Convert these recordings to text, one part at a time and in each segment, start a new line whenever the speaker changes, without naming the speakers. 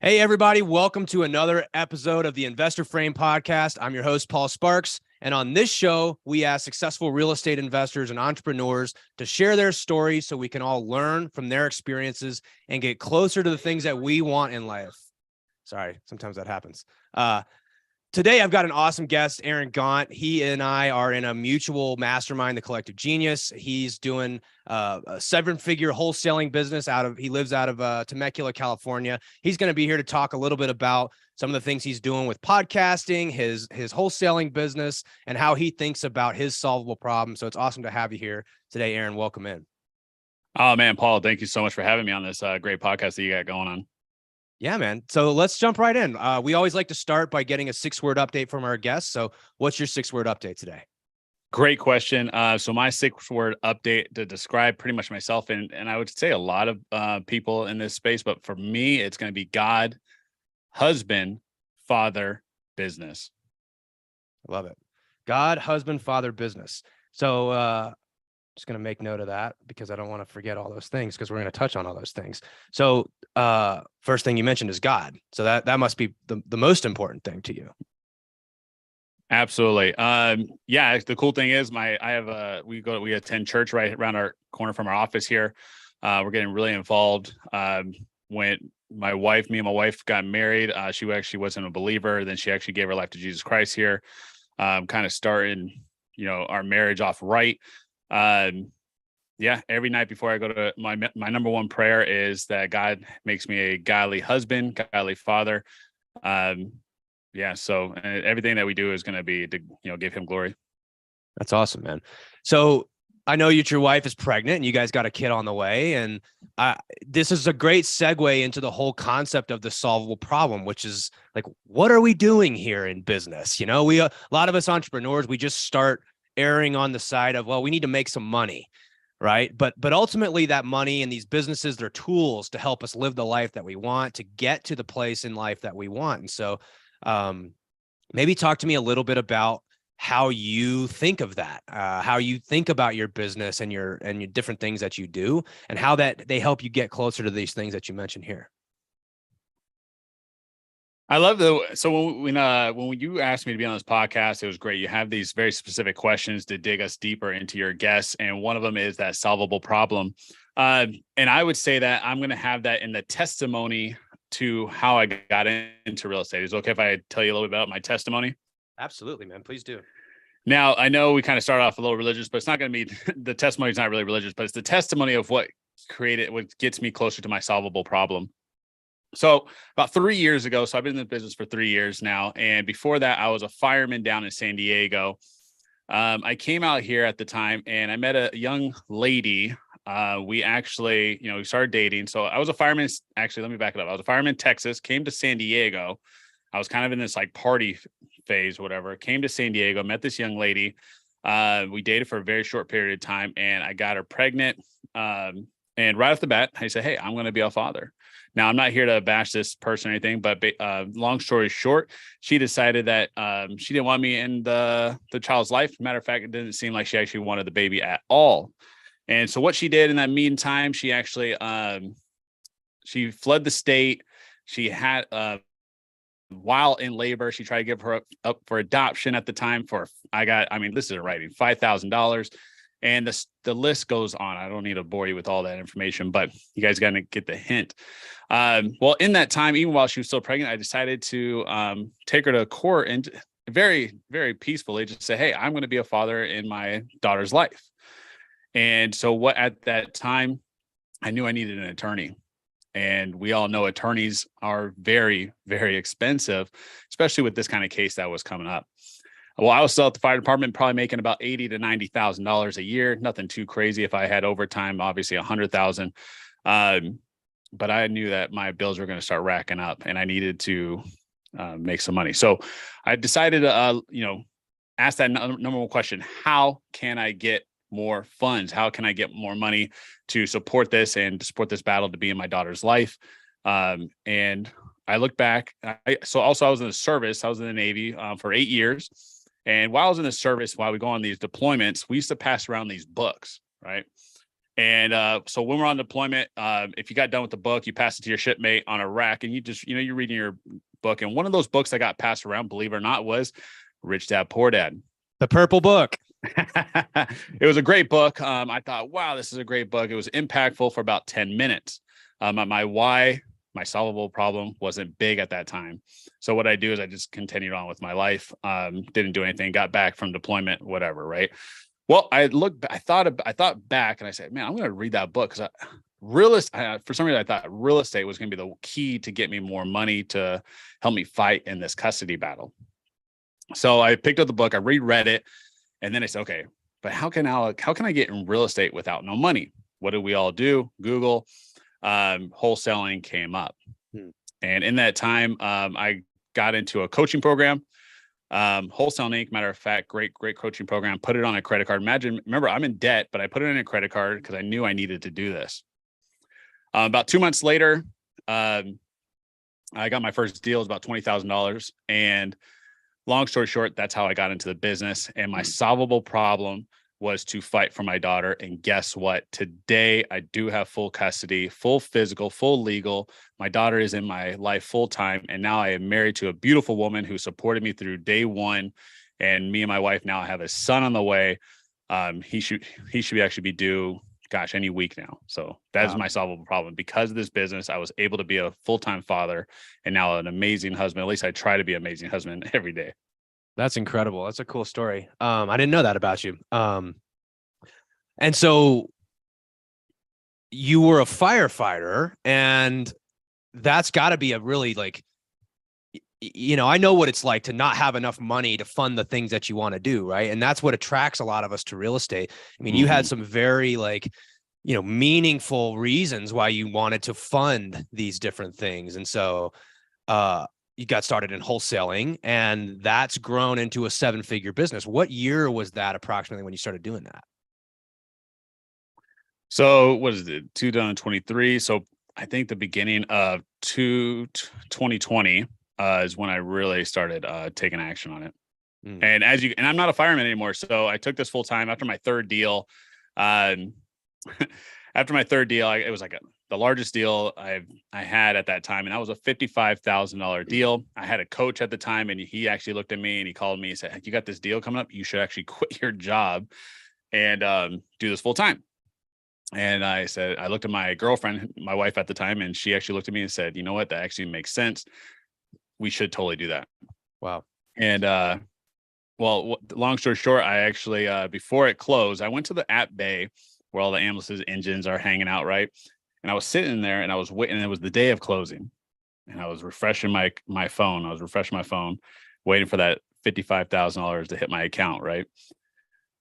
Hey, everybody. Welcome to another episode of the Investor Frame Podcast. I'm your host, Paul Sparks. And on this show, we ask successful real estate investors and entrepreneurs to share their stories so we can all learn from their experiences and get closer to the things that we want in life. Sorry, sometimes that happens. Today, I've got an awesome guest, Aaron Gaunt. He and I are in a mutual mastermind, the Collective Genius. He's doing a seven-figure wholesaling business he lives out of Temecula, California. He's going to be here to talk a little bit about some of the things he's doing with podcasting, his wholesaling business, and how he thinks about his solvable problem. So it's awesome to have you here today, Aaron. Welcome in.
Oh, man, Paul, thank you so much for having me on this great podcast that you got going on.
Yeah, man. So let's jump right in. We always like to start by getting a 6-word update from our guests. So what's your 6-word update today?
Great question. So my 6-word update to describe pretty much myself, and I would say a lot of people in this space, but for me, it's going to be God, husband, father, business.
Love it. God, husband, father, business. So just going to make note of that because I don't want to forget all those things because we're going to touch on all those things. So first thing you mentioned is God. So that must be the most important thing to you.
Absolutely. Yeah. The cool thing is we attend church right around our corner from our office here. We're getting really involved. When me and my wife got married, she actually wasn't a believer. Then she actually gave her life to Jesus Christ here. Kind of starting, our marriage off right. Yeah, every night before I go to my number one prayer is that God makes me a godly husband, godly father. Yeah, so everything that we do is going to be to give him glory.
That's awesome, man. So I know your wife is pregnant and you guys got a kid on the way, and this is a great segue into the whole concept of the solvable problem, which is like, what are we doing here in business? A lot of us entrepreneurs, we just start erring on the side of, well, we need to make some money, right? But ultimately that money and these businesses, they're tools to help us live the life that we want, to get to the place in life that we want. And so maybe talk to me a little bit about how you think of that, how you think about your business and your different things that you do, and how that they help you get closer to these things that you mentioned here.
I love so when you asked me to be on this podcast, it was great. You have these very specific questions to dig us deeper into your guests, and one of them is that solvable problem. And I would say that I'm going to have that in the testimony to how I got into real estate. Is it okay if I tell you a little bit about my testimony?
Absolutely, man. Please do.
Now, I know we kind of start off a little religious, but it's not going to be the testimony is not really religious, but it's the testimony of what gets me closer to my solvable problem. So about 3 years ago, so I've been in the business for 3 years now. And before that, I was a fireman down in San Diego. I came out here at the time and I met a young lady. We actually, we started dating. So I was a fireman. Actually, let me back it up. I was a fireman in Texas, came to San Diego. I was kind of in this like party phase, whatever. Came to San Diego, met this young lady. We dated for a very short period of time and I got her pregnant. And right off the bat, I said, hey, I'm going to be a father. Now, I'm not here to bash this person or anything, but long story short, she decided that she didn't want me in the child's life. Matter of fact, it didn't seem like she actually wanted the baby at all. And so what she did in that meantime, she actually she fled the state. She had while in labor, she tried to give her up for adoption at the time this is in writing, $5,000. And the list goes on. I don't need to bore you with all that information, but you guys got to get the hint. Well, in that time, even while she was still pregnant, I decided to take her to court and very, very peacefully just say, hey, I'm going to be a father in my daughter's life. And so at that time, I knew I needed an attorney. And we all know attorneys are very, very expensive, especially with this kind of case that was coming up. Well, I was still at the fire department, probably making about $80,000 to $90,000 a year. Nothing too crazy. If I had overtime, obviously $100,000. But I knew that my bills were going to start racking up, and I needed to make some money. So I decided to, ask that number one question: how can I get more funds? How can I get more money to support this and to support this battle to be in my daughter's life? And I look back. I was in the service. I was in the Navy for 8 years. And while I was in the service, while we go on these deployments, we used to pass around these books, right? And so when we're on deployment, if you got done with the book, you pass it to your shipmate on a rack, and you just, you're reading your book. And one of those books that got passed around, believe it or not, was Rich Dad, Poor Dad.
The purple book.
It was a great book. I thought, wow, this is a great book. It was impactful for about 10 minutes. My why, my solvable problem wasn't big at that time. So what I do is I just continued on with my life. Didn't do anything, got back from deployment, whatever. Right. Well, I thought back and I said, man, I'm going to read that book because for some reason, I thought real estate was going to be the key to get me more money to help me fight in this custody battle. So I picked up the book, I reread it, and then I said, okay, but how can I get in real estate without no money? What do we all do? Google, wholesaling came up. And in that time, I got into a coaching program, Wholesale Inc. Matter of fact, great coaching program, put it on a credit card. Remember, I'm in debt, but I put it in a credit card because I knew I needed to do this. About 2 months later, I got my first deal. It was about $20,000. And long story short, that's how I got into the business. And my solvable problem was to fight for my daughter. And guess what? Today, I do have full custody, full physical, full legal. My daughter is in my life full time. And now I am married to a beautiful woman who supported me through day one. And me and my wife now have a son on the way. He should actually be due, any week now. So that is my solvable problem. Because of this business, I was able to be a full-time father and now an amazing husband. At least I try to be an amazing husband every day.
That's incredible. That's a cool story. I didn't know that about you. And so you were a firefighter, and that's got to be a really I know what it's like to not have enough money to fund the things that you want to do. Right. And that's what attracts a lot of us to real estate. I mean, you had some very meaningful reasons why you wanted to fund these different things. And so, you got started in wholesaling, and that's grown into a 7-figure business. What year was that approximately when you started doing that?
So what is it? 2023. So I think the beginning of 2020 is when I really started taking action on it. And and I'm not a fireman anymore. So I took this full time after my third deal. After my third deal, it was the largest deal I had at that time. And that was a $55,000 deal. I had a coach at the time, and he actually looked at me and he called me and said, you got this deal coming up. You should actually quit your job and do this full time. And I said, I looked at my girlfriend, my wife at the time, and she actually looked at me and said, you know what? That actually makes sense. We should totally do that.
Wow.
And long story short, I actually, before it closed, I went to the App Bay where all the ambulances engines are hanging out, right? And I was sitting there and I was waiting. It was the day of closing, and I was refreshing my phone. I was refreshing my phone, waiting for that $55,000 to hit my account, right?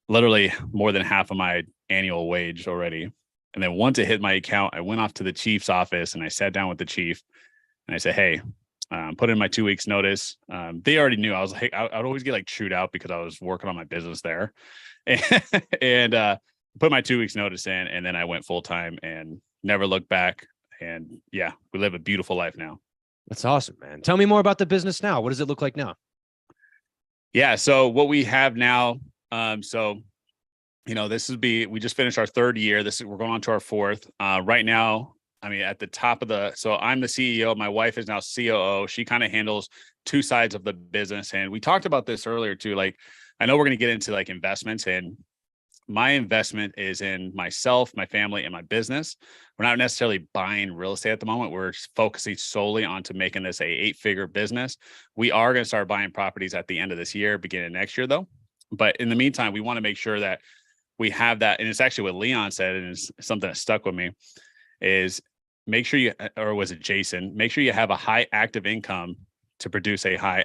Literally more than half of my annual wage already. And then once it hit my account, I went off to the chief's office and I sat down with the chief and I said, hey, put in my 2 weeks notice. They already knew. I was like, I'd always get chewed out because I was working on my business there. And put my 2 weeks notice in, and then I went full time and never looked back. And yeah, we live a beautiful life now.
That's awesome, man. Tell me more about the business now. What does it look like now?
Yeah. So what we have now, we just finished our third year. We're going on to our fourth. Right now, at the top of so I'm the CEO. My wife is now COO. She kind of handles two sides of the business. And we talked about this earlier too. I know we're going to get into investments, and my investment is in myself, my family, and my business. We're not necessarily buying real estate at the moment. We're focusing solely on to making this a 8-figure business. We are going to start buying properties at the end of this year, beginning next year though. But in the meantime, we want to make sure that we have that. And it's actually what Leon said, and it's something that stuck with me, is make sure or was it Jason? Make sure you have a high active income to produce a high,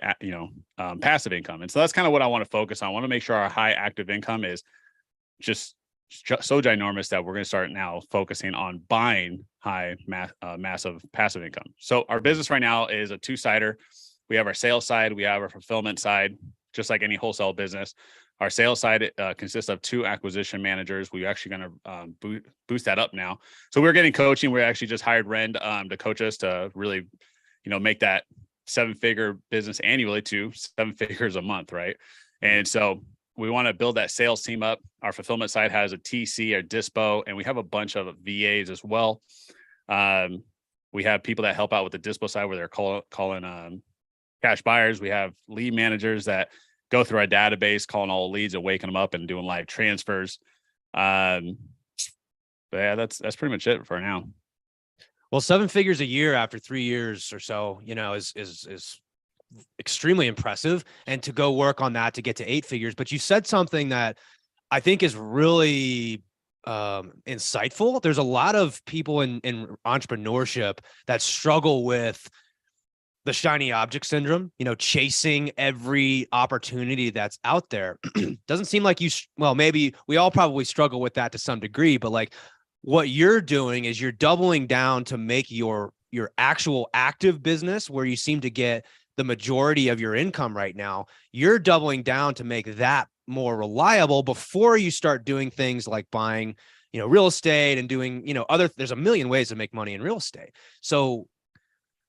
passive income. And so that's kind of what I want to focus on. I want to make sure our high active income is just so ginormous that we're going to start now focusing on buying massive passive income. So our business right now is a two-sider. We have our sales side, we have our fulfillment side, just like any wholesale business. Our sales side consists of 2 acquisition managers. We're actually going to boost that up now. So we're getting coaching. We actually just hired Ren to coach us to really, make that 7-figure business annually to 7 figures a month, right? And so we want to build that sales team up. Our fulfillment side has a TC, or dispo, and we have a bunch of VAs as well. We have people that help out with the dispo side where they're calling cash buyers. We have lead managers that go through our database, calling all leads and waking them up and doing live transfers. But yeah, that's pretty much it for now.
Well, 7 figures a year after 3 years or so, is extremely impressive. And to go work on that to get to 8 figures. But you said something that I think is really insightful. There's a lot of people in entrepreneurship that struggle with the shiny object syndrome, chasing every opportunity that's out there. Doesn't seem like maybe we all probably struggle with that to some degree, but like what you're doing is you're doubling down to make your actual active business, where you seem to get the majority of your income right now. You're doubling down to make that more reliable before you start doing things like buying, real estate and doing, there's a million ways to make money in real estate. So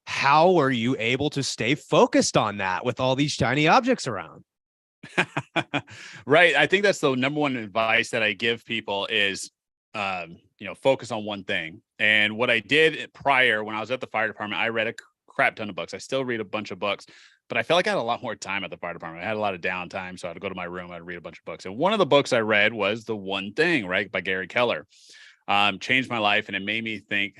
how are you able to stay focused on that with all these shiny objects around?
Right. I think that's the number one advice that I give people is, focus on one thing. And what I did prior, when I was at the fire department, I read a crap ton of books. I still read a bunch of books, but I felt like I had a lot more time at the fire department. I had a lot of downtime. So I had to go to my room. I'd read a bunch of books. And one of the books I read was The One Thing, right, by Gary Keller. Changed my life. And it made me think,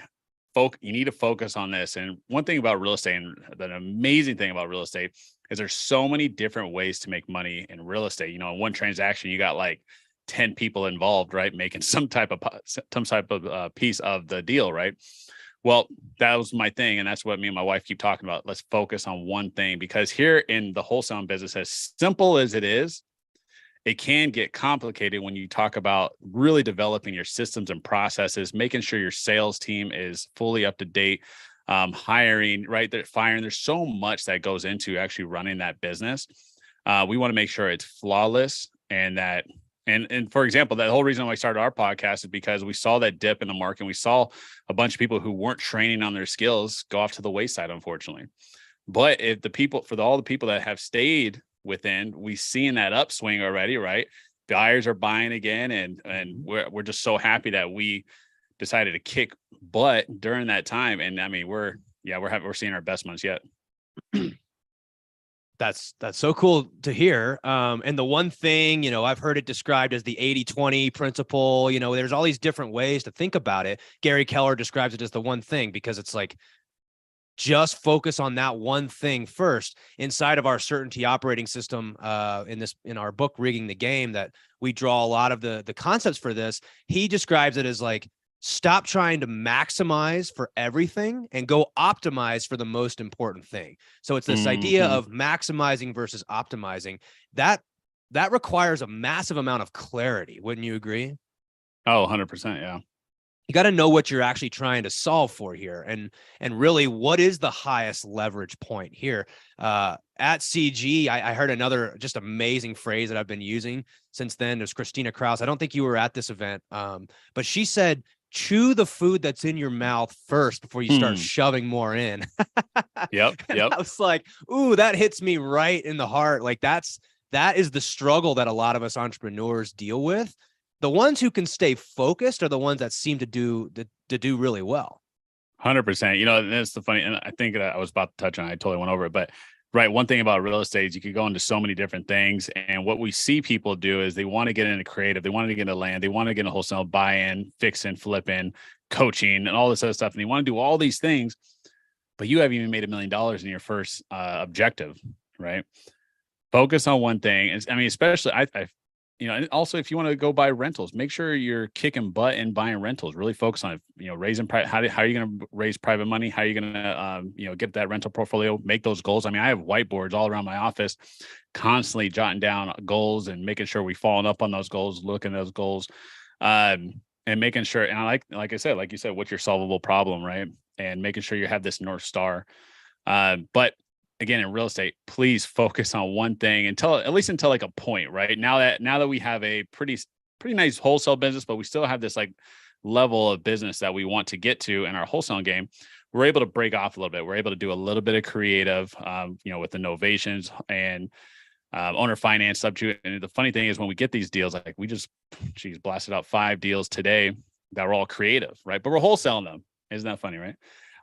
you need to focus on this. And one thing about real estate, and the amazing thing about real estate, is there's so many different ways to make money in real estate. In one transaction, you got like 10 people involved, right? Making some type of piece of the deal, right? Well, that was my thing. And that's what me and my wife keep talking about. Let's focus on one thing, because here in the wholesale business, as simple as it is, it can get complicated when you talk about really developing your systems and processes, making sure your sales team is fully up to date, hiring, right? They're firing. There's so much that goes into actually running that business. We want to make sure it's flawless, and that, and for example, the whole reason why I started our podcast is because we saw that dip in the market. We saw a bunch of people who weren't training on their skills go off to the wayside, unfortunately. But if all the people that have stayed within, we seeing that upswing already, right? Buyers are buying again, and we're just so happy that we decided to kick butt during that time. And I mean, we're seeing our best months yet.
That's so cool to hear. And the one thing, I've heard it described as the 80-20 principle. There's all these different ways to think about it. Gary Keller describes it as the one thing, because it's like, just focus on that one thing first. Inside of our certainty operating system, in our book, Rigging the Game, that we draw a lot of the concepts for this. He describes it as like, stop trying to maximize for everything and go optimize for the most important thing. So it's this idea of maximizing versus optimizing. That requires a massive amount of clarity. Wouldn't you agree?
Oh, 100%. Yeah.
You got to know what you're actually trying to solve for here. And really, what is the highest leverage point here? At CG, I heard another just amazing phrase that I've been using since then. There's Christina Kraus. I don't think you were at this event, but she said, chew the food that's in your mouth first before you start shoving more in.
Yep.
I was like, ooh, that hits me right in the heart. Like that is the struggle that a lot of us entrepreneurs deal with. The ones who can stay focused are the ones that seem to do really well.
100%. That's the funny, and I think that I was about to touch on it. I totally went over it, but right. One thing about real estate is you could go into so many different things. And what we see people do is they want to get into creative. They want to get into land. They want to get into wholesale, buy-in, fixing, flipping, coaching, and all this other stuff. And they want to do all these things, but you haven't even made $1 million in your first objective, right? Focus on one thing. And I mean, especially and also if you want to go buy rentals, make sure you're kicking butt and buying rentals. Really focus on, raising private. How are you going to raise private money? How are you going to, get that rental portfolio? Make those goals. I mean, I have whiteboards all around my office, constantly jotting down goals and making sure we following up on those goals, looking at those goals, and making sure. And like you said, what's your solvable problem, right? And making sure you have this North Star. But again, in real estate, please focus on one thing until like a point, right? Now that we have a pretty nice wholesale business, but we still have this like level of business that we want to get to in our wholesale game, we're able to break off a little bit. We're able to do a little bit of creative, with innovations and owner finance stuff too. And the funny thing is when we get these deals, like we just, blasted out 5 deals today that were all creative, right? But we're wholesaling them. Isn't that funny, right?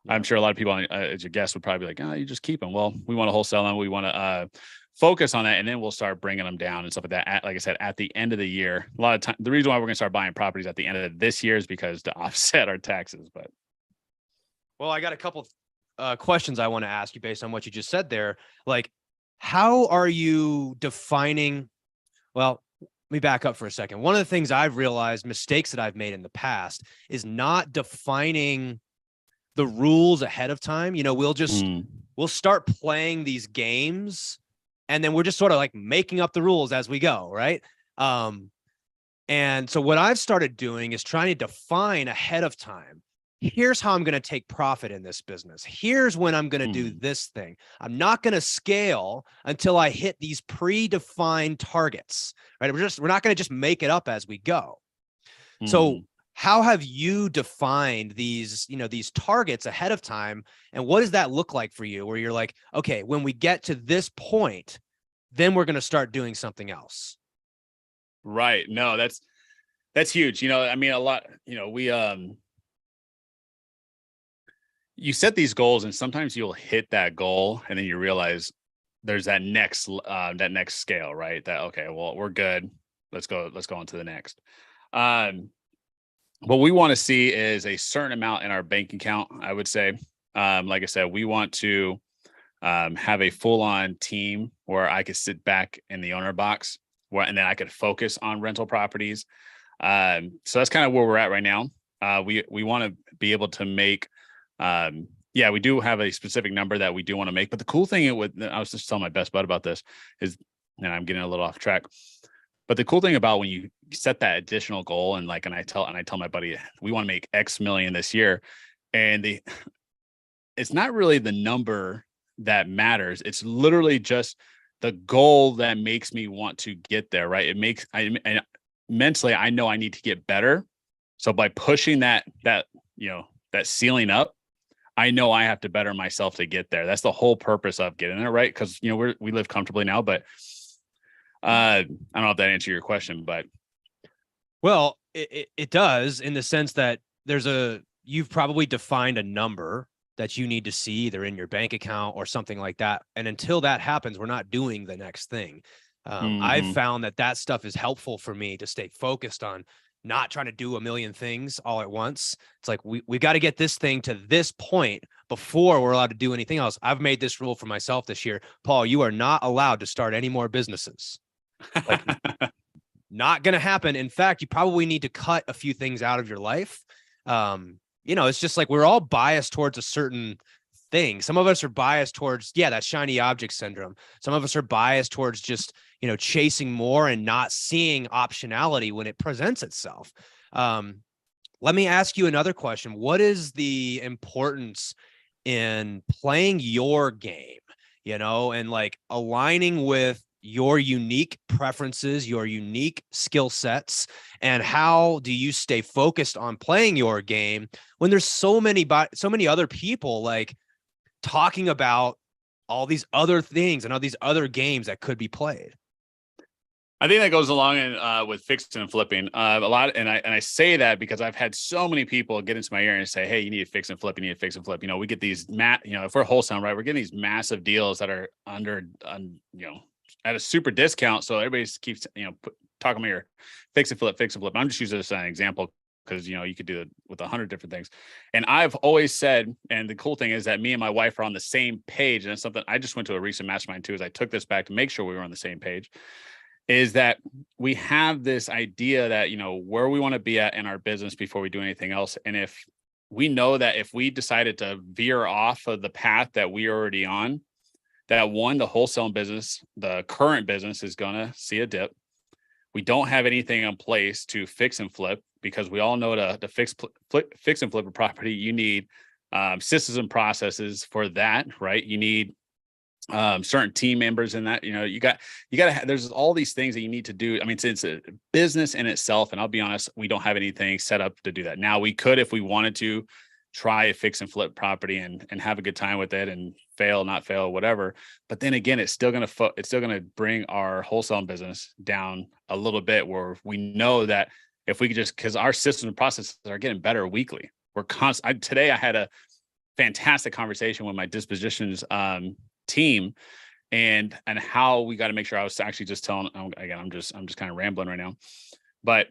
Yeah. I'm sure a lot of people, as your guests, would probably be like, oh, you just keep them. Well, we want to wholesale them. We want to focus on that. And then we'll start bringing them down and stuff like that. Like I said, at the end of the year, a lot of time, the reason why we're going to start buying properties at the end of this year is because to offset our taxes. But
well, I got a couple questions I want to ask you based on what you just said there. Like, how are you defining? Well, let me back up for a second. One of the things I've realized, mistakes that I've made in the past, is not defining the rules ahead of time. You know, we'll start playing these games and then we're just sort of like making up the rules as we go. Right. And so what I've started doing is trying to define ahead of time. Here's how I'm going to take profit in this business. Here's when I'm going to do this thing. I'm not going to scale until I hit these predefined targets, right? We're not going to just make it up as we go. So how have you defined these targets ahead of time? And what does that look like for you where you're like, okay, when we get to this point, then we're going to start doing something else?
Right. No, that's huge. I mean, a lot, you set these goals and sometimes you'll hit that goal and then you realize there's that next scale, right? That, okay, well, we're good. Let's go on to the next. What we want to see is a certain amount in our bank account. I would say, like I said, we want to have a full-on team where I could sit back in the owner box and then I could focus on rental properties. So that's kind of where we're at right now. We want to be able to make, we do have a specific number that we do want to make. But the cool thing I was just telling my best bud about this is, and I'm getting a little off track, but the cool thing about when you set that additional goal and I tell my buddy, we want to make X million this year, and it's not really the number that matters. It's literally just the goal that makes me want to get there, right? Mentally, I know I need to get better. So by pushing that ceiling up, I know I have to better myself to get there. That's the whole purpose of getting there, right? Because we live comfortably now, but I don't know if that answered your question, but
well, it does, in the sense that you've probably defined a number that you need to see either in your bank account or something like that. And until that happens, we're not doing the next thing. I've found that stuff is helpful for me to stay focused on not trying to do a million things all at once. It's like, we got to get this thing to this point before we're allowed to do anything else. I've made this rule for myself this year. Paul, you are not allowed to start any more businesses. Like, not going to happen. In fact, you probably need to cut a few things out of your life. It's just like we're all biased towards a certain thing. Some of us are biased towards, that shiny object syndrome. Some of us are biased towards just, chasing more and not seeing optionality when it presents itself. Let me ask you another question. What is the importance in playing your game, and like aligning with your unique preferences, your unique skill sets, and how do you stay focused on playing your game when there's so many other people like talking about all these other things and all these other games that could be played?
I think that goes along with fixing and flipping a lot. And I say that because I've had so many people get into my ear and say, hey, you need to fix and flip. You need to fix and flip. We get these if we're wholesale, right, we're getting these massive deals that are at a super discount. So everybody keeps, talking about your fix and flip. I'm just using this as an example because, you could do it with 100 different things. And I've always said, and the cool thing is that me and my wife are on the same page. And it's something I just went to a recent mastermind too, is I took this back to make sure we were on the same page, is that we have this idea that, where we want to be at in our business before we do anything else. And if we know that if we decided to veer off of the path that we are already on, that the wholesale business, the current business, is going to see a dip. We don't have anything in place to fix and flip, because we all know to fix and flip a property, you need systems and processes for that, right? You need certain team members in that, you got to there's all these things that you need to do. I mean, it's a business in itself. And I'll be honest, we don't have anything set up to do that. Now we could, if we wanted to, try a fix and flip property and have a good time with it and fail, not fail, whatever. But then again, it's still going to bring our wholesale business down a little bit, where we know that if we could just, because our systems and processes are getting better weekly. Today I had a fantastic conversation with my dispositions team and how we got to make sure. I was actually just telling, again, I'm just kind of rambling right now, but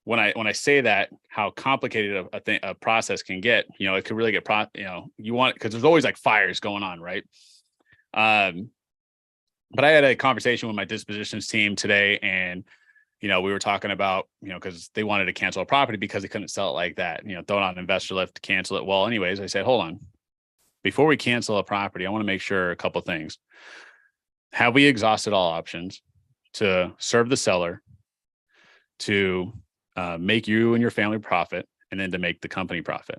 when I say that, how complicated a process can get, it could really get, you want, because there's always like fires going on, right? But I had a conversation with my dispositions team today, and we were talking about, because they wanted to cancel a property because they couldn't sell it like that, throw it on an investor lift to cancel it. Well, anyways, I said, hold on, before we cancel a property, I want to make sure a couple of things. Have we exhausted all options to serve the seller, to make you and your family profit, and then to make the company profit?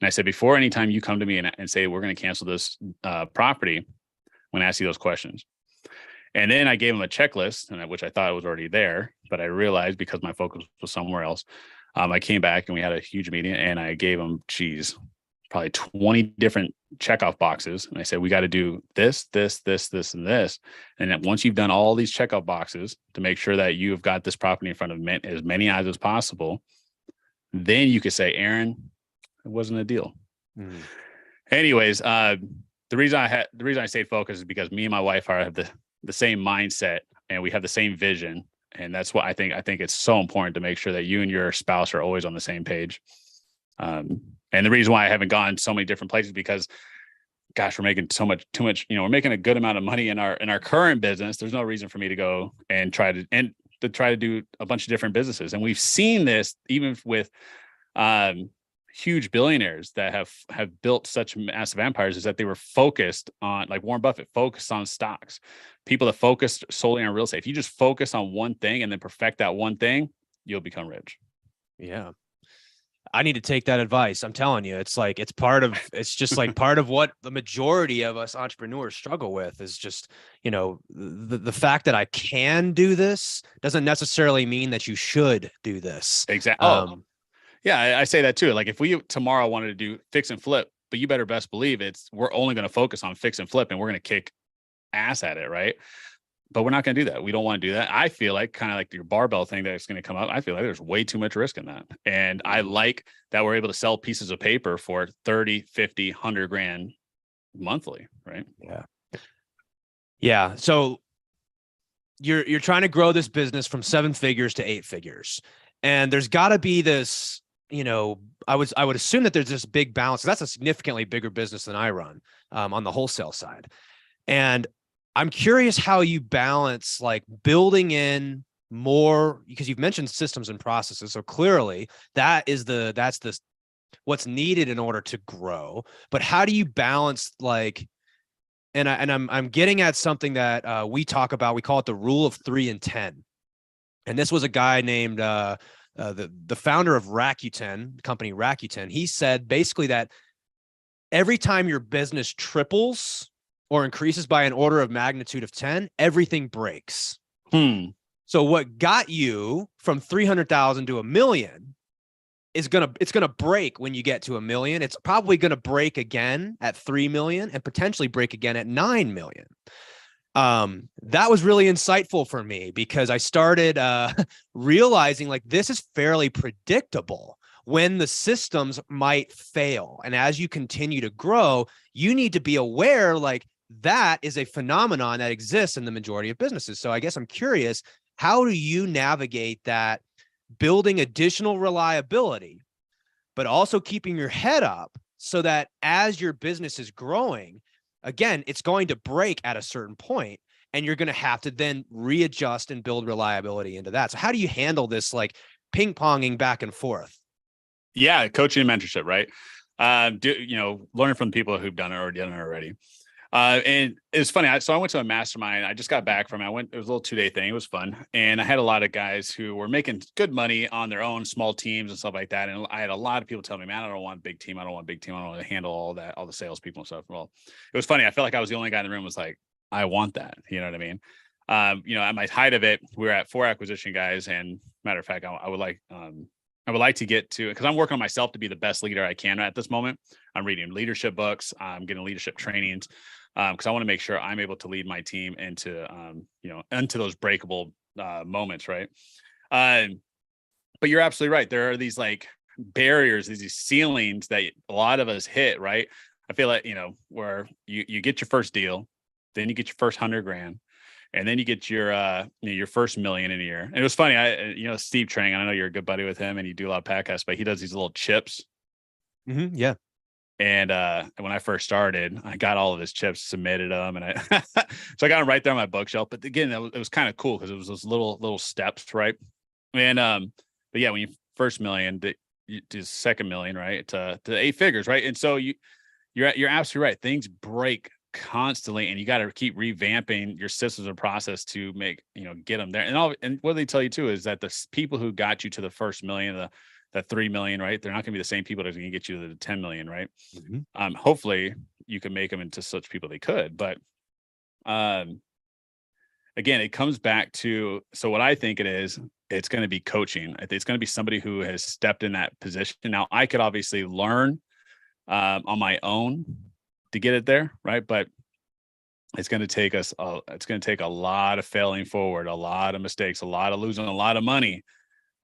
And I said, before anytime you come to me and say, we're going to cancel this property, I'm going to ask you those questions. And then I gave them a checklist, which I thought was already there, but I realized because my focus was somewhere else, I came back and we had a huge meeting, and I gave them, probably 20 different checkoff boxes. And I said, we got to do this, this, this, this, and this. And then once you've done all these checkoff boxes to make sure that you've got this property in front of as many eyes as possible, then you could say, Aaron, it wasn't a deal. Mm. Anyways, the reason I stayed focused is because me and my wife have the same mindset, and we have the same vision. And that's what I think it's so important to make sure that you and your spouse are always on the same page. And the reason why I haven't gone so many different places, because gosh, we're making too much, we're making a good amount of money in our current business. There's no reason for me to go and try to do a bunch of different businesses. And we've seen this even with huge billionaires that have built such massive empires, is that they were focused on, like Warren Buffett, focused on stocks. People that focused solely on real estate. If you just focus on one thing and then perfect that one thing, you'll become rich.
Yeah. I need to take that advice. I'm telling you, it's just like part of what the majority of us entrepreneurs struggle with is just, the fact that I can do this doesn't necessarily mean that you should do this.
Exactly. Yeah, I say that too. Like if we tomorrow wanted to do fix and flip, but you better best believe we're only going to focus on fix and flip, and we're going to kick ass at it. Right. But we're not going to do that. We don't want to do that. I feel like kind of like your barbell thing that's going to come up. I feel like there's way too much risk in that. And I like that we're able to sell pieces of paper for 30, 50, 100 grand monthly. Right.
Yeah. Yeah. So you're trying to grow this business from 7 figures to 8 figures. And there's got to be this, I would assume that there's this big balance. That's a significantly bigger business than I run on the wholesale side. And I'm curious how you balance like building in more, because you've mentioned systems and processes. So clearly that's what's needed in order to grow. But how do you balance like, and I'm getting at something that we talk about. We call it the rule of 3 and 10. And this was a guy named the founder of Rakuten, the company Rakuten. He said basically that every time your business triples or increases by an order of magnitude of 10, everything breaks. So what got you from 300,000 to $1 million it's gonna break when you get to $1 million. It's probably gonna break again at 3 million and potentially break again at 9 million. That was really insightful for me because I started realizing like this is fairly predictable when the systems might fail. And as you continue to grow, you need to be aware like that is a phenomenon that exists in the majority of businesses. So I guess I'm curious, how do you navigate that, building additional reliability, but also keeping your head up so that as your business is growing, again, it's going to break at a certain point and you're going to have to then readjust and build reliability into that. So how do you handle this like ping-ponging back and forth?
Yeah, coaching and mentorship, right? Learning from people who've done it already. And it's funny. So I went to a mastermind. I just got back from it. It was a little 2-day thing. It was fun. And I had a lot of guys who were making good money on their own small teams and stuff like that. And I had a lot of people tell me, man, I don't want a big team. I don't want a big team. I don't want to handle all that, all the salespeople and stuff. Well, it was funny. I felt like I was the only guy in the room was like, I want that. You know what I mean? At my height of it, we were at 4 acquisition guys. And matter of fact, I would like, I would like to get to, because I'm working on myself to be the best leader I can at this moment. I'm reading leadership books. I'm getting leadership trainings because I want to make sure I'm able to lead my team into, into those breakable moments, right? But you're absolutely right. There are these like barriers, these ceilings that a lot of us hit, right? I feel like, where you get your first deal, then you get your first 100 grand, and then you get your first million in a year. And it was funny. Steve Trang, I know you're a good buddy with him and you do a lot of podcasts, but he does these little chips.
Mm-hmm, yeah.
And when I first started, I got all of his chips, submitted them, and so I got them right there on my bookshelf. But again, it was kind of cool because it was those little steps, right? And but yeah, when you first million, you do second million, right, to 8 figures, right? And so you're absolutely right. Things break constantly, and you got to keep revamping your systems and process to make get them there. And what they tell you too is that the people who got you to the first million, the 3 million, right? They're not going to be the same people that are going to get you to the 10 million, right?
Mm-hmm.
Hopefully you can make them into such people they could, but again, it comes back to, so what I think it's going to be coaching. I think it's going to be somebody who has stepped in that position. Now, I could obviously learn on my own to get it there, right? But it's going to take a lot of failing forward, a lot of mistakes, a lot of losing a lot of money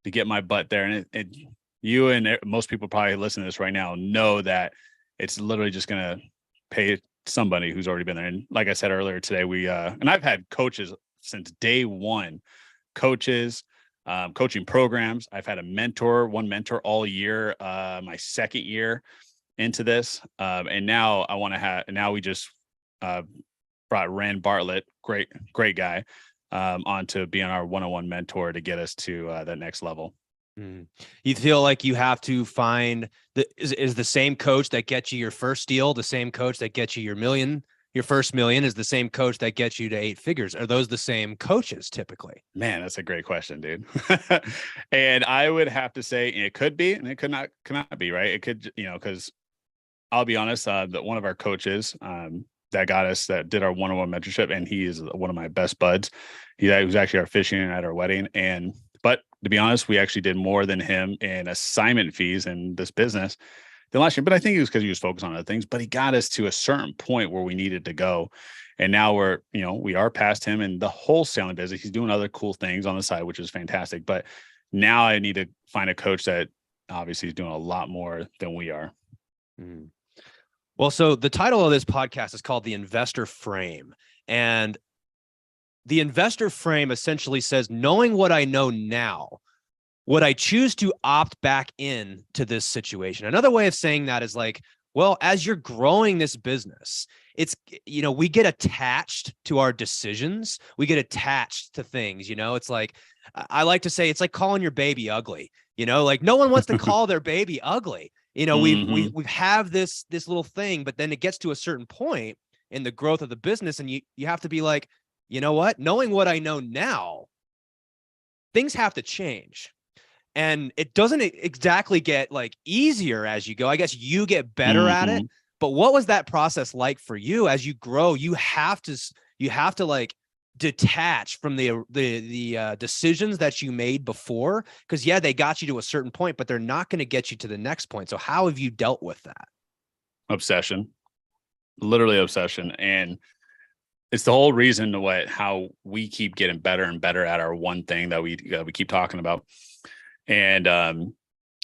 to get my butt there. And you and most people probably listening to this right now know that it's literally just going to pay somebody who's already been there. And like I said earlier today, and I've had coaches since day one, coaches, coaching programs. I've had one mentor all year, my second year into this. And now we just brought Rand Bartlett, great guy, on to being our one-on-one mentor to get us to that next level.
You feel like you have to find is the same coach that gets you your first deal, the same coach that gets you your first million is the same coach that gets you to 8 figures. Are those the same coaches typically?
Man, that's a great question, dude. And I would have to say it could be, and it cannot be, right? It could, because I'll be honest, that one of our coaches that did our one-on-one mentorship, and he is one of my best buds. He was actually our officiant at our wedding. But to be honest, we actually did more than him in assignment fees in this business than last year. But I think it was because he was focused on other things, but he got us to a certain point where we needed to go. And now we are past him in the wholesaling business. He's doing other cool things on the side, which is fantastic. But now I need to find a coach that obviously is doing a lot more than we are.
Well, so the title of this podcast is called The Investor Frame. And the investor frame essentially says, knowing what I know now, would I choose to opt back in to this situation? Another way of saying that is like, well, as you're growing this business, it's, we get attached to our decisions. We get attached to things, it's like, I like to say, it's like calling your baby ugly, like no one wants to call their baby ugly. We have this little thing, but then it gets to a certain point in the growth of the business. And you have to be like, you know what, knowing what I know now, things have to change. And it doesn't exactly get like easier as you go. I guess you get better at it. But what was that process like for you as you grow? You have to like detach from the decisions that you made before, because they got you to a certain point, but they're not going to get you to the next point. So how have you dealt with that?
Obsession, literally obsession. And it's the whole reason how we keep getting better and better at our one thing that we keep talking about. And as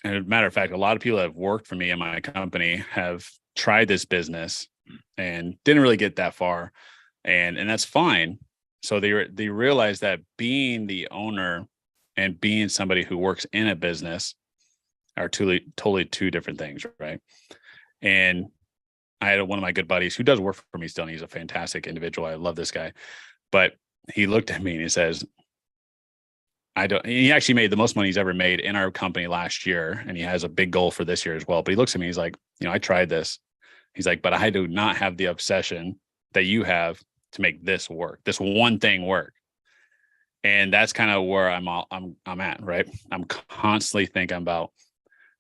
a matter of fact, a lot of people that have worked for me in my company have tried this business and didn't really get that far. And that's fine. So they realize that being the owner and being somebody who works in a business are totally two different things, right? And I had one of my good buddies who does work for me still, and he's a fantastic individual. I love this guy. But he looked at me and he says, he actually made the most money he's ever made in our company last year. And he has a big goal for this year as well. But he looks at me, he's like, I tried this. He's like, but I do not have the obsession that you have to make this work, this one thing work. And that's kind of where I'm at, right? I'm constantly thinking about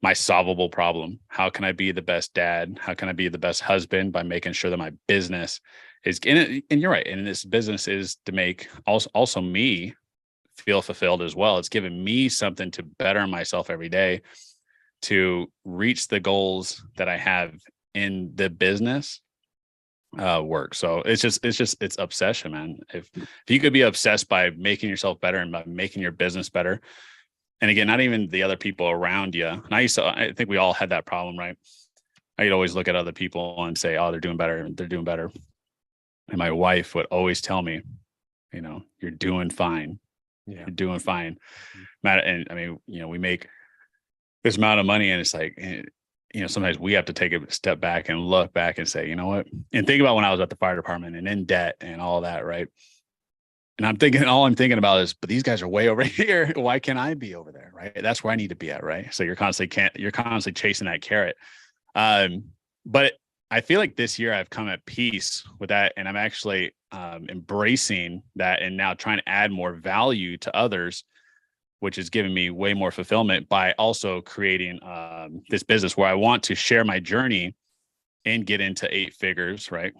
my solvable problem. How can I be the best dad? How can I be the best husband by making sure that my business is in it? And you're right. And this business is to make also me feel fulfilled as well. It's given me something to better myself every day to reach the goals that I have in the business work. So it's obsession, man. If you could be obsessed by making yourself better and by making your business better, and again, not even the other people around you. And I think we all had that problem, right? I'd always look at other people and say, oh, they're doing better. They're doing better. And my wife would always tell me, you're doing fine. Yeah. You're doing fine. And I mean, we make this amount of money, and it's like, sometimes we have to take a step back and look back and say, you know what? And think about when I was at the fire department and in debt and all that, right? And all I'm thinking about is, but these guys are way over here. Why can't I be over there? Right. That's where I need to be at. Right. So you're constantly chasing that carrot. But I feel like this year I've come at peace with that. And I'm actually embracing that and now trying to add more value to others, which is giving me way more fulfillment by also creating this business where I want to share my journey and get into 8 figures. Right.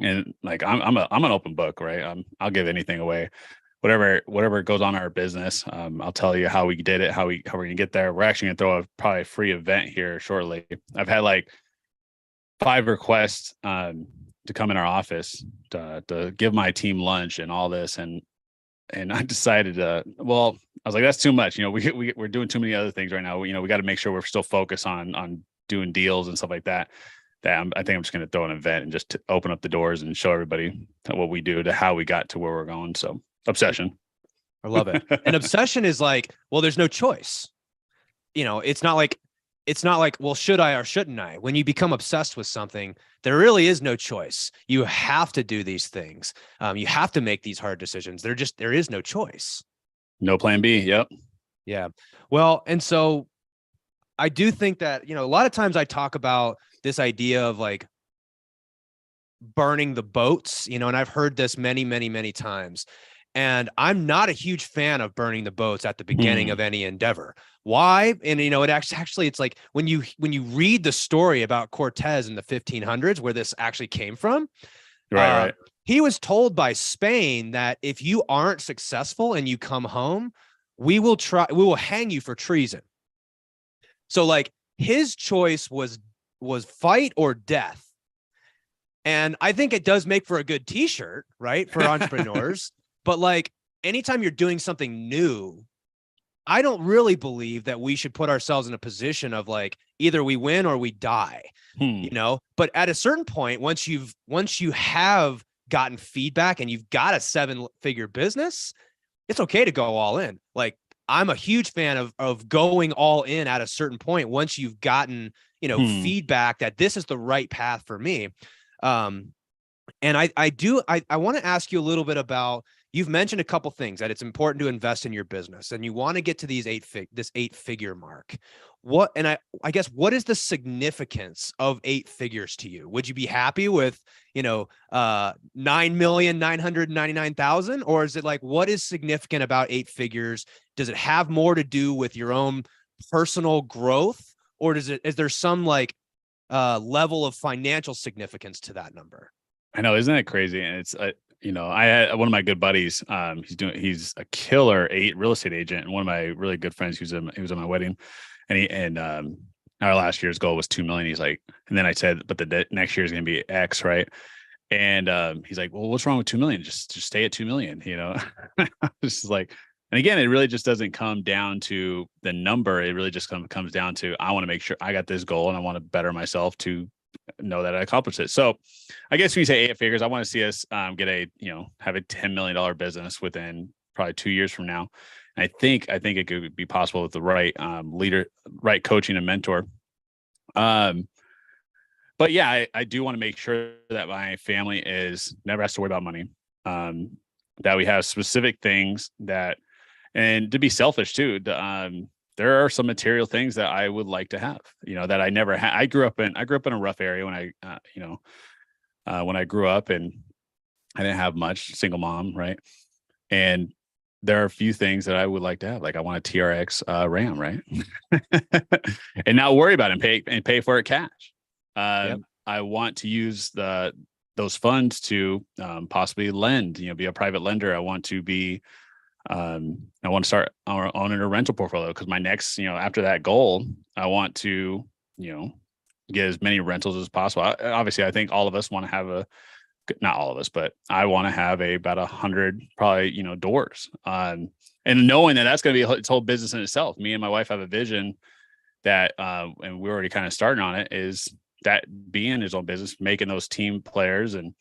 And like, I'm an open book, right? I'll give anything away, whatever goes on in our business. I'll tell you how we did it, how we're going to get there. We're actually going to throw probably a free event here shortly. I've had like 5 requests to come in our office to give my team lunch and all this. And I decided I was like, that's too much. We're doing too many other things right now. We got to make sure we're still focused on doing deals and stuff like that. I think I'm just going to throw an event and just open up the doors and show everybody what we do to how we got to where we're going. So obsession.
I love it. And obsession is like, well, there's no choice. It's not like, well, should I or shouldn't I? When you become obsessed with something, there really is no choice. You have to do these things. You have to make these hard decisions. There is no choice.
No plan B. Yep.
Yeah. Well, and so I do think that, a lot of times I talk about this idea of like burning the boats, and I've heard this many, many, many times. And I'm not a huge fan of burning the boats at the beginning of any endeavor. Why? And, it actually, it's like when you read the story about Cortez in the 1500s, where this actually came from,
right.
He was told by Spain that if you aren't successful and you come home, we will hang you for treason. So like his choice was fight or death. And I think it does make for a good t-shirt, right? For entrepreneurs. But like anytime you're doing something new, I don't really believe that we should put ourselves in a position of like, either we win or we die, but at a certain point, once you have gotten feedback and you've got a 7-figure business, it's okay to go all in. Like I'm a huge fan of going all in at a certain point. Once you've gotten, feedback that this is the right path for me. And I want to ask you a little bit about, you've mentioned a couple things that it's important to invest in your business and you want to get to these this 8-figure mark. I guess, what is the significance of 8 figures to you? Would you be happy with, 9,999,000, or is it like, what is significant about 8 figures? Does it have more to do with your own personal growth, or is there some like level of financial significance to that number?
I know, isn't it crazy? And it's I had one of my good buddies. He's a killer real estate agent, and one of my really good friends he was at my wedding, and our last year's goal was 2 million. He's like, and then I said, but the next year is going to be X, right? And he's like, well, what's wrong with 2 million? Just stay at 2 million, It's like, and again, it really just doesn't come down to the number. It really just comes down to, I want to make sure I got this goal and I want to better myself to know that I accomplished it. So I guess when you say 8 figures, I want to see us have a $10 million business within probably 2 years from now. And I think it could be possible with the right leader, right coaching and mentor. But yeah, I do want to make sure that my family never has to worry about money. That we have specific things and to be selfish too. There are some material things that I would like to have, that I never had. I grew up in a rough area when I grew up, and I didn't have much, single mom. Right. And there are a few things that I would like to have. Like I want a TRX Ram, right. And not worry about it and pay for it cash. Yep. I want to use the those funds to possibly lend, be a private lender. I want to be, I want to start owning a rental portfolio, because my next, after that goal, I want to, get as many rentals as possible. Obviously, I think all of us want to have not all of us, but I want to have about 100 probably, doors. And knowing that that's going to be its whole business in itself. Me and my wife have a vision that, and we're already kind of starting on it, is that being his own business, making those team players and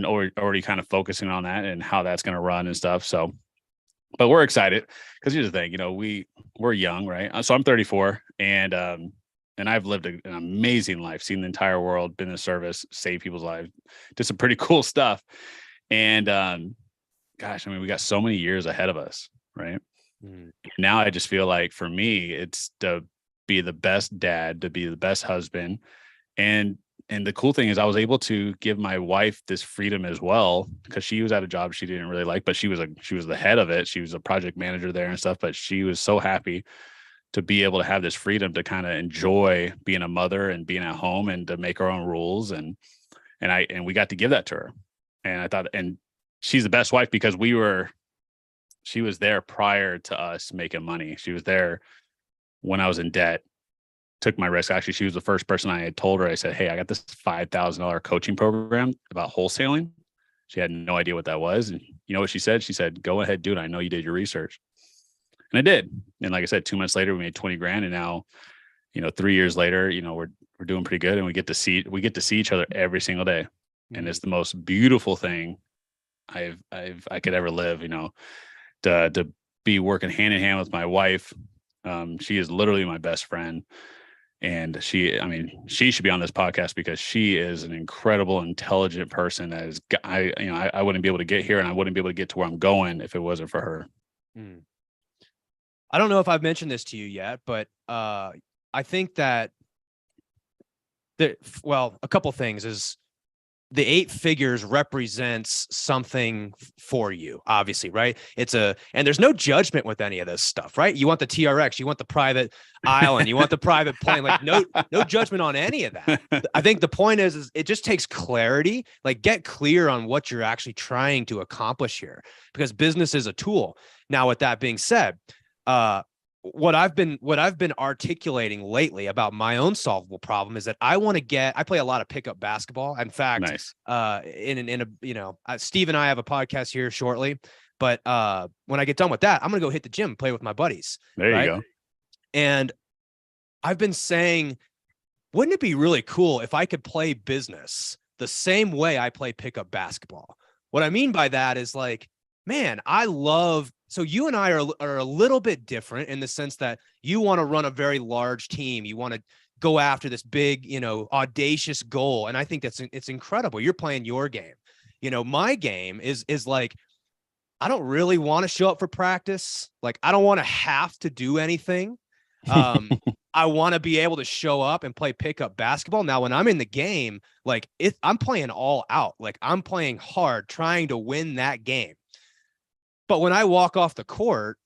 already kind of focusing on that and how that's going to run and stuff. So, but we're excited, because here's the thing, we're young, right? So I'm 34, and I've lived an amazing life, seen the entire world, been in service, saved people's lives, did some pretty cool stuff. And gosh, I mean, we got so many years ahead of us, right? Now I just feel like for me, it's to be the best dad, to be the best husband. And the cool thing is, I was able to give my wife this freedom as well, because she was at a job she didn't really like, but she was the head of it. She was a project manager there and stuff, but she was so happy to be able to have this freedom to kind of enjoy being a mother and being at home, and to make our own rules. And we got to give that to her. And I thought, and she's the best wife, because she was there prior to us making money. She was there when I was in debt, took my risk. Actually, she was the first person I had told her. I said, hey, I got this $5,000 coaching program about wholesaling. She had no idea what that was. And you know what she said? She said, go ahead, do it. I know you did your research. And I did. And like I said, 2 months later, we made 20 grand. And now, 3 years later, we're doing pretty good. And we get to see each other every single day. And it's the most beautiful thing I could ever live, to be working hand in hand with my wife. She is literally my best friend. And she should be on this podcast, because she is an incredible, intelligent person that is, I wouldn't be able to get here, and I wouldn't be able to get to where I'm going if it wasn't for her.
I don't know if I've mentioned this to you yet, but I think that a couple things is, the 8 figures represents something for you, obviously, right? And there's no judgment with any of this stuff, right? You want the TRX, you want the private island, you want the private plane, like no judgment on any of that. I think the point is it just takes clarity, like get clear on what you're actually trying to accomplish here, because business is a tool. Now, with that being said, what I've been articulating lately about my own solvable problem is that I play a lot of pickup basketball. In fact, nice. Steve and I have a podcast here shortly, but when I get done with that, I'm going to go hit the gym, play with my buddies.
There you go.
And I've been saying, wouldn't it be really cool if I could play business the same way I play pickup basketball? What I mean by that is, like, man, so you and I are a little bit different in the sense that you want to run a very large team. You want to go after this big, audacious goal. And I think it's incredible. You're playing your game. My game is like, I don't really want to show up for practice. Like, I don't want to have to do anything. I want to be able to show up and play pickup basketball. Now, when I'm in the game, like I'm playing all out, like I'm playing hard, trying to win that game. But when I walk off the court,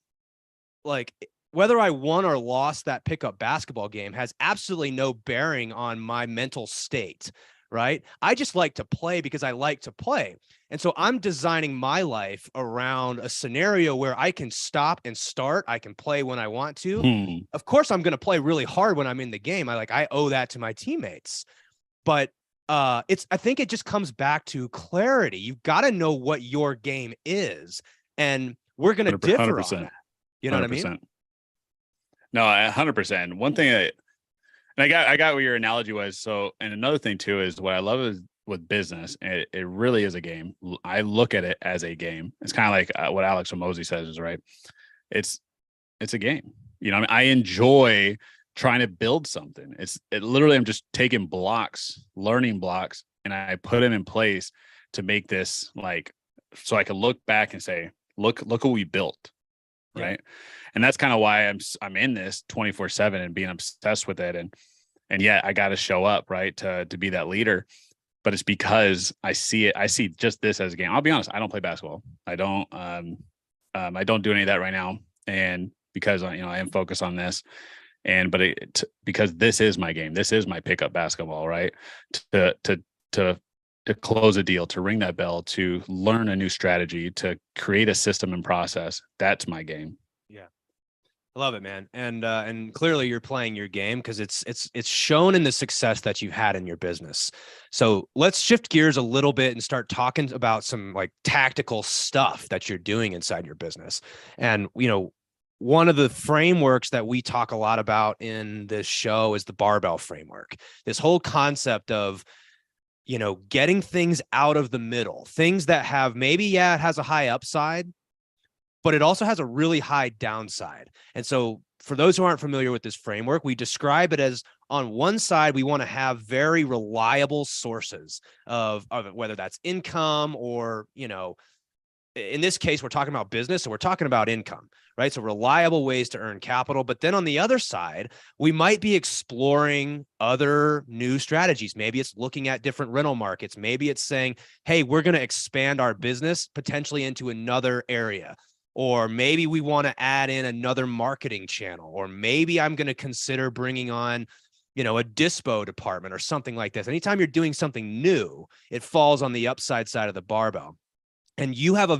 like whether I won or lost that pickup basketball game has absolutely no bearing on my mental state, right? I just like to play because I like to play. And so I'm designing my life around a scenario where I can stop and start. I can play when I want to. Of course, I'm going to play really hard when I'm in the game. I owe that to my teammates. But I think it just comes back to clarity. You've got to know what your game is. And we're going to differ 100%. On that. You know 100%. What I mean?
No, 100%. One thing I got what your analogy was. So, and another thing too, is what I love is with business, it really is a game. I look at it as a game. It's kind of like what Alex Hormozi says is right. It's a game. I enjoy trying to build something. It literally, I'm just taking learning blocks, and I put them in place to make this so I can look back and say, look what we built. Right. And that's kind of why I'm in this 24/7 and being obsessed with it. And yet I got to show up, right. To be that leader, but it's because I see just this as a game. I'll be honest. I don't play basketball. I don't do any of that right now. And because I am focused on this, because this is my game, this is my pickup basketball, right. To close a deal, to ring that bell, to learn a new strategy, to create a system and process. That's my game.
Yeah. I love it, man. And clearly you're playing your game because it's shown in the success that you've had in your business. So let's shift gears a little bit and start talking about some like tactical stuff that you're doing inside your business. And, one of the frameworks that we talk a lot about in this show is the barbell framework. This whole concept of, getting things out of the middle, things that have maybe, it has a high upside, but it also has a really high downside. And so for those who aren't familiar with this framework, we describe it as, on one side, we want to have very reliable sources of whether that's income or, in this case, we're talking about business. So we're talking about income, right? So reliable ways to earn capital. But then on the other side, we might be exploring other new strategies. Maybe it's looking at different rental markets. Maybe it's saying, hey, we're going to expand our business potentially into another area. Or maybe we want to add in another marketing channel. Or maybe I'm going to consider bringing on, a dispo department or something like this. Anytime you're doing something new, it falls on the upside side of the barbell. And you have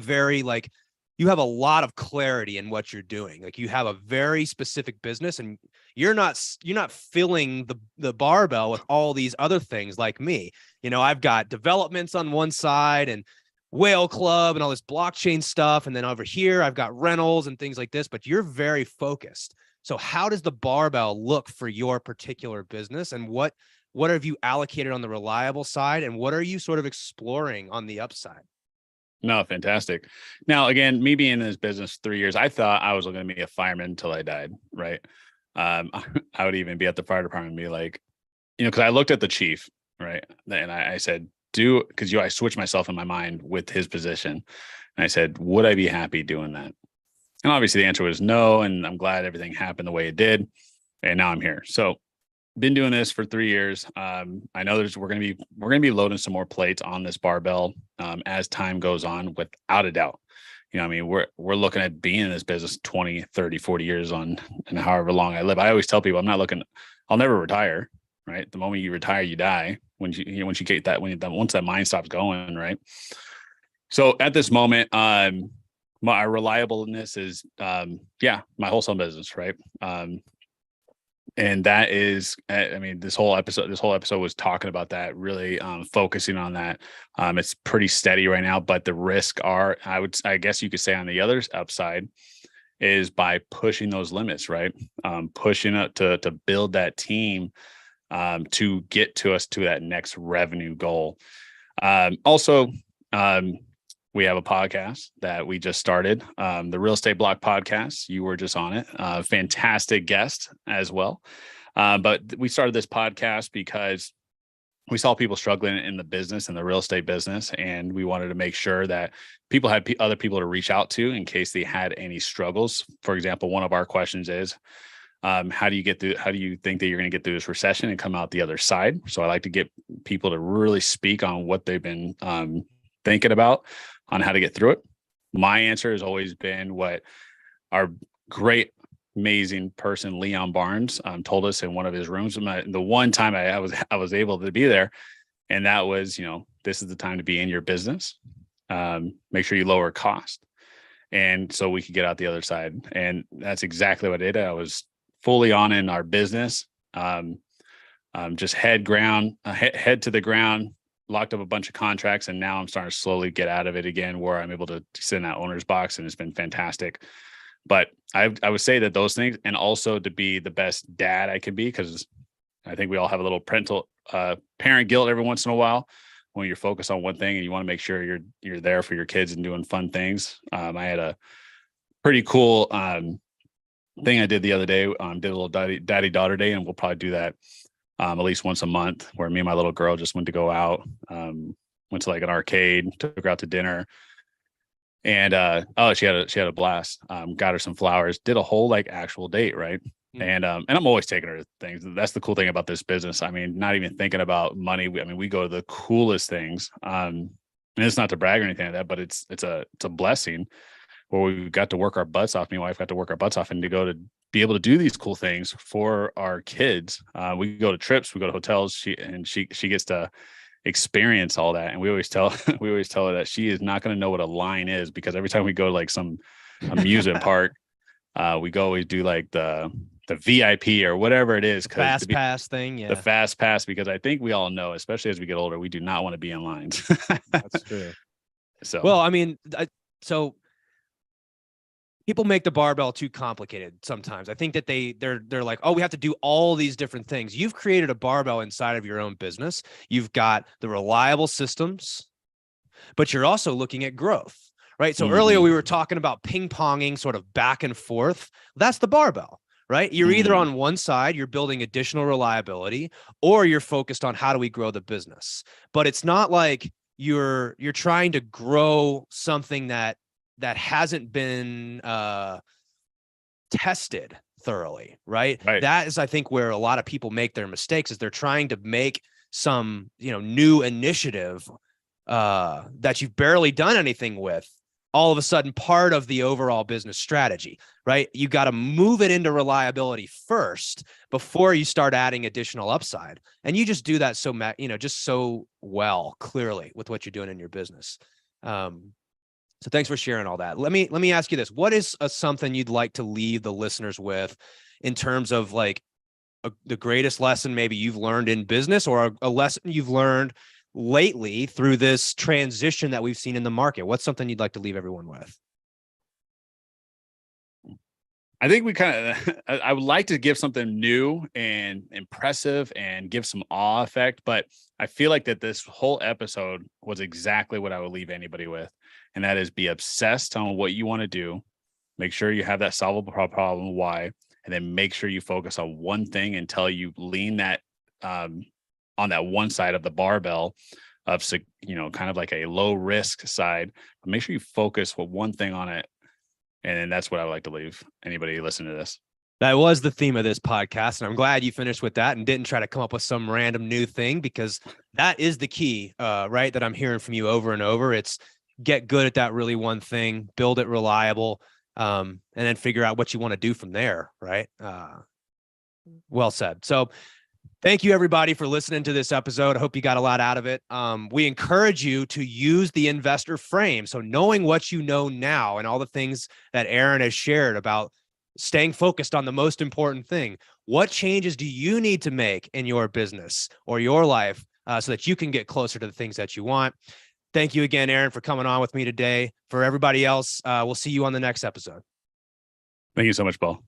you have a lot of clarity in what you're doing. Like, you have a very specific business, and you're not filling the barbell with all these other things like me. I've got developments on one side and Whale Club and all this blockchain stuff. And then over here, I've got rentals and things like this, but you're very focused. So how does the barbell look for your particular business? And what have you allocated on the reliable side? And what are you sort of exploring on the upside?
No, fantastic. Now, again, me being in this business 3 years, I thought I was going to be a fireman until I died, right? I would even be at the fire department and be like, because I looked at the chief, right? And I said, because I switched myself in my mind with his position. And I said, would I be happy doing that? And obviously the answer was no. And I'm glad everything happened the way it did. And now I'm here. So been doing this for 3 years. I know we're going to be loading some more plates on this barbell as time goes on, without a doubt. We're looking at being in this business 20, 30, 40 years on, and however long I live. I always tell people I'll never retire, right? The moment you retire, you die. Once you get that, once that mind stops going, right? So at this moment, my reliableness is, my wholesale business, right? And that is, this whole episode was talking about that, really focusing on that. It's pretty steady right now, but the risk I guess you could say, on the other upside is by pushing those limits, right? Pushing it to build that team to get to us to that next revenue goal. Also, we have a podcast that we just started, the Real Estate Block podcast. You were just on it. Fantastic guest as well. But we started this podcast because we saw people struggling in the business, in the real estate business, and we wanted to make sure that people had other people to reach out to in case they had any struggles. For example, one of our questions is, how do you think that you're going to get through this recession and come out the other side? So I like to get people to really speak on what they've been thinking about on how to get through it. My answer has always been what our great, amazing person, Leon Barnes, told us in one of his rooms. The one time I was able to be there, and that was, this is the time to be in your business. Make sure you lower cost, and so we could get out the other side. And that's exactly what I did. I was fully on in our business, just head to the ground. Locked up a bunch of contracts, and now I'm starting to slowly get out of it again, where I'm able to sit in that owner's box, and it's been fantastic. But I would say that those things, and also to be the best dad I can be, because I think we all have a little parent guilt every once in a while when you're focused on one thing and you want to make sure you're there for your kids and doing fun things. I had a pretty cool thing I did the other day. Did a little daddy-daughter day, and we'll probably do that at least once a month, where me and my little girl just went to go out, went to like an arcade, took her out to dinner, and she had a blast. Got her some flowers, did a whole like actual date, right? And I'm always taking her to things. That's the cool thing about this business. Not even thinking about money. We go to the coolest things. And it's not to brag or anything like that, but it's a blessing where we got to work our butts off. Me and my wife got to work our butts off, and to be able to do these cool things for our kids. We go to trips, we go to hotels. She gets to experience all that. And we always tell her that she is not going to know what a line is, because every time we go to like some amusement park, we go always do like the VIP or whatever it is,
fast pass thing. Yeah,
the fast pass, because I think we all know, especially as we get older, we do not want to be in lines.
That's true.
So,
well, I mean, so people make the barbell too complicated sometimes. I think that they're like, oh, we have to do all these different things. You've created a barbell inside of your own business. You've got the reliable systems, but you're also looking at growth, right? So earlier we were talking about ping-ponging sort of back and forth. That's the barbell, right? You're either on one side, you're building additional reliability, or you're focused on how do we grow the business. But it's not like you're trying to grow something that hasn't been tested thoroughly, right? That is, I think, where a lot of people make their mistakes, is they're trying to make some, new initiative that you've barely done anything with, all of a sudden part of the overall business strategy, right? You got to move it into reliability first before you start adding additional upside. And you just do that just so well, clearly, with what you're doing in your business. So thanks for sharing all that. Let me ask you this. What is something you'd like to leave the listeners with in terms of like the greatest lesson maybe you've learned in business, or a lesson you've learned lately through this transition that we've seen in the market? What's something you'd like to leave everyone with?
I think I would like to give something new and impressive and give some awe effect, but I feel like that this whole episode was exactly what I would leave anybody with. And that is, be obsessed on what you want to do. Make sure you have that solvable problem, why, and then make sure you focus on one thing until you lean that on that one side of the barbell of, kind of like a low risk side. But make sure you focus with one thing on it. And that's what I would like to leave anybody listening to this.
That was the theme of this podcast. And I'm glad you finished with that and didn't try to come up with some random new thing, because that is the key, right? That I'm hearing from you over and over. It's get good at that really one thing, build it reliable, and then figure out what you want to do from there, right? Well said. So thank you, everybody, for listening to this episode. I hope you got a lot out of it. We encourage you to use the investor frame. So knowing what you know now and all the things that Aaron has shared about staying focused on the most important thing, what changes do you need to make in your business or your life so that you can get closer to the things that you want? Thank you again, Aaron, for coming on with me today. For everybody else, we'll see you on the next episode.
Thank you so much, Paul.